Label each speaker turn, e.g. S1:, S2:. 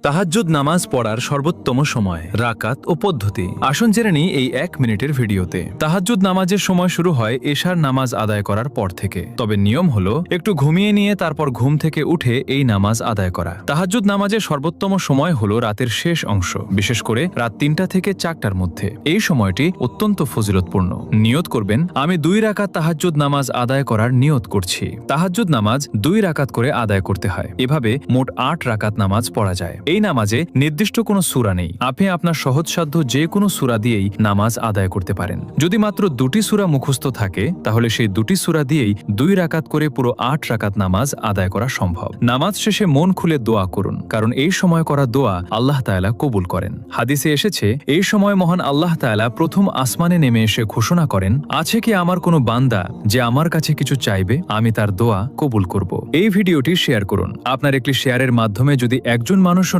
S1: তাহাজ্জুদ নামাজ পড়ার সর্বোত্তম সময়, রাকাত ও পদ্ধতি। আসুন জেনে নিই এই 1 মিনিটের ভিডিওতে। তাহাজ্জুদ নামাজের সময় শুরু হয় এশার নামাজ আদায় করার পর থেকে। তবে নিয়ম হলো একটু ঘুমিয়ে নিয়ে তারপর ঘুম থেকে উঠে এই নামাজ আদায় করা। তাহাজ্জুদ নামাজের সর্বোত্তম সময় হলো রাতের শেষ অংশ, বিশেষ করে রাত 3টা থেকে 4টার মধ্যে। এই সময়টি অত্যন্ত ফজিলতপূর্ণ। নিয়ত করবেন, আমি 2 রাকাত তাহাজ্জুদ নামাজ আদায় করার নিয়ত করছি। তাহাজ্জুদ নামাজ 2 রাকাত করে আদায় করতে হয়। এভাবে মোট 8 রাকাত নামাজ পড়া যায়। এই নামাজে নির্দিষ্ট কোনো সূরা নেই। আপনি আপনার সহজসাধ্য যে কোনো সূরা দিয়েই নামাজ আদায় করতে পারেন। যদি মাত্র 2টি সূরা মুখস্থ থাকে তাহলে সেই 2টি সূরা দিয়েই 2 রাকাত করে পুরো 8 রাকাত নামাজ আদায় করা সম্ভব। নামাজ শেষে মন খুলে দোয়া করুন, কারণ এই সময় করা দোয়া আল্লাহ তাআলা কবুল করেন। হাদিসে এসেছে, এই সময় মহান আল্লাহ তাআলা প্রথম আসমানে নেমে এসে ঘোষণা করেন, আছে কি আমার কোনো বান্দা যে আমার কাছে কিছু চাইবে, আমি তার দোয়া কবুল করব। এই ভিডিওটি শেয়ার করুন। আপনার একটি শেয়ারের মাধ্যমে যদি একজন মানুষও